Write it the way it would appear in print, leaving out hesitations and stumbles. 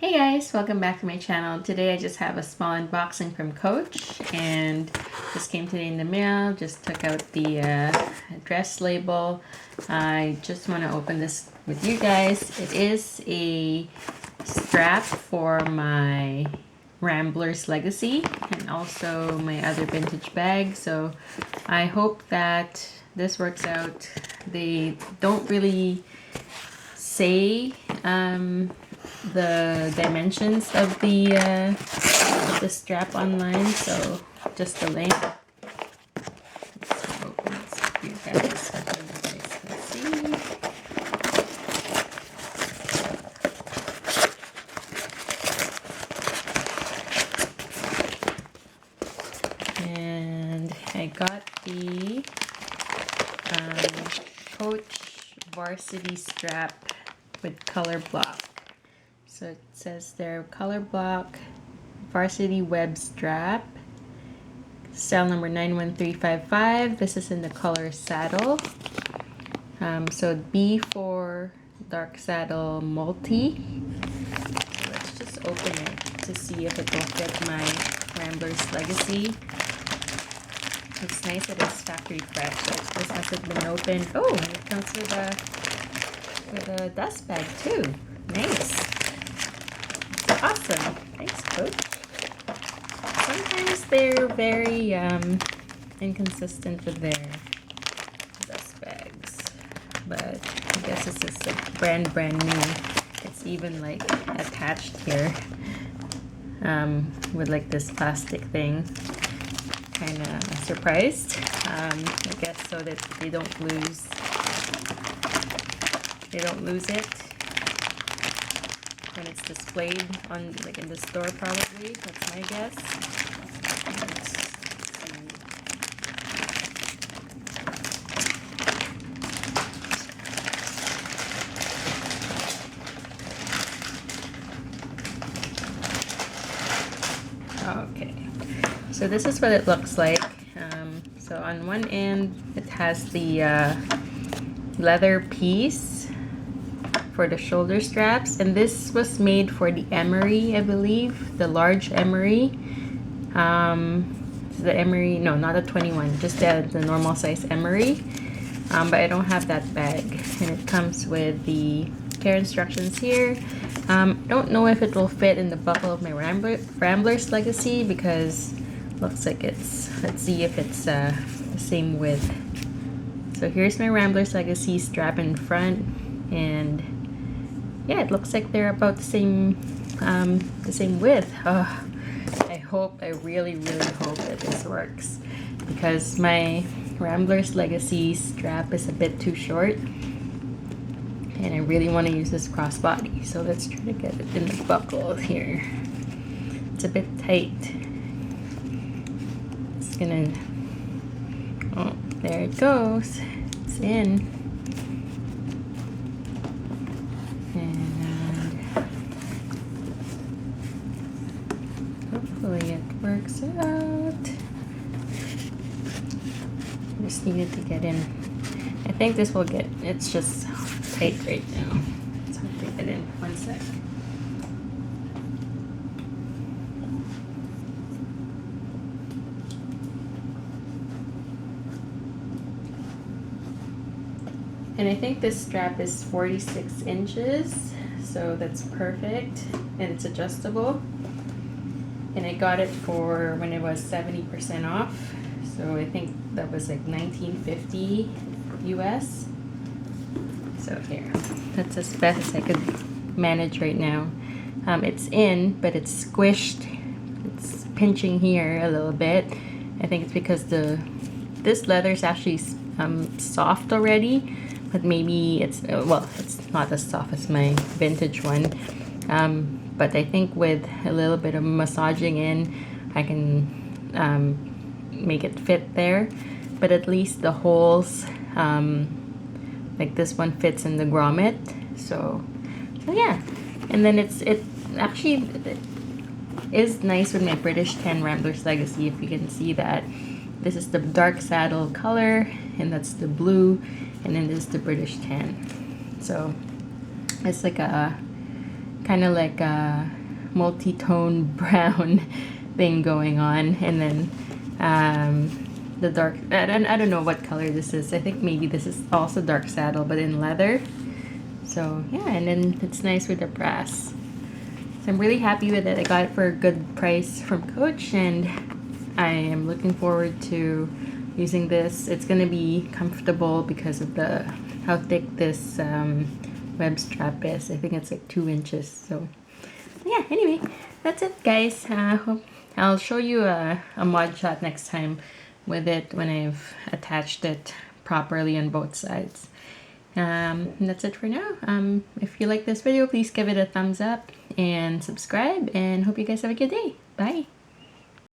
Hey guys, welcome back to my channel. Today I just have a small unboxing from Coach, and this came today in the mail. Just took out the address label. I just want to open this with you guys. It is a strap for my Ramblers Legacy and also my other vintage bag. So I hope that this works out. They don't really say the dimensions of the strap online, so just the length. Let's open it so you guys can see. And I got the Coach Varsity strap with color block. So it says there, color block, varsity web strap, style number 91355. This is in the color saddle. So B for dark saddle multi. So let's just open it to see if it will fit my Ramblers Legacy. It's nice that it's factory fresh. So this hasn't been opened. Oh, and it comes with a dust bag too. Nice. Awesome. Thanks, Coach. Sometimes they're very inconsistent with their dust bags, but I guess it's just like brand new. It's even like attached here with like this plastic thing. Kind of surprised. I guess so that they don't lose it when it's displayed on, like, in the store, probably. That's my guess. Let's see. Okay, so this is what it looks like. So on one end it has the leather piece for the shoulder straps, and this was made for the emery, I believe, the large emery. The emery, no, not a 21, just the normal size emery. But I don't have that bag, and it comes with the care instructions here. Don't know if it will fit in the buckle of my Ramblers Legacy, because looks like it's, let's see if it's the same width. So here's my Ramblers Legacy strap in front, and yeah, it looks like they're about the same width. Oh, I really hope that this works, because my Ramblers Legacy strap is a bit too short, and I really want to use this crossbody. So let's try to get it in the buckle here. It's a bit tight. It's gonna, oh, there it goes. It's in. Hopefully it works out. Just needed to get in. I think this will get, it's just tight right now. So I'll take it in. One sec. And I think this strap is 46 inches, so that's perfect, and it's adjustable. And I got it for when it was 70% off, so I think that was like $19.50 US. So here, that's as best as I could manage right now. It's in, but it's squished. It's pinching here a little bit. I think it's because this leather is actually soft already, but maybe it's, well, it's not as soft as my vintage one. But I think with a little bit of massaging in, I can make it fit there. But at least the holes, like this one, fits in the grommet. So yeah. And then it actually is nice with my British 10 Ramblers Legacy, if you can see that. This is the dark saddle color, and that's the blue, and then this is the British 10. So it's like a kind of like a multi-tone brown thing going on, and then the dark, I don't know what color this is. I think maybe this is also dark saddle but in leather. So yeah, and then it's nice with the brass. So I'm really happy with it. I got it for a good price from Coach, and I am looking forward to using this. It's gonna be comfortable because of how thick this web strap is. I think it's like 2 inches. So yeah, anyway, that's it, guys. Hope I'll show you a mod shot next time with it when I've attached it properly on both sides. That's it for now. If you like this video, please give it a thumbs up and subscribe, and hope you guys have a good day. Bye.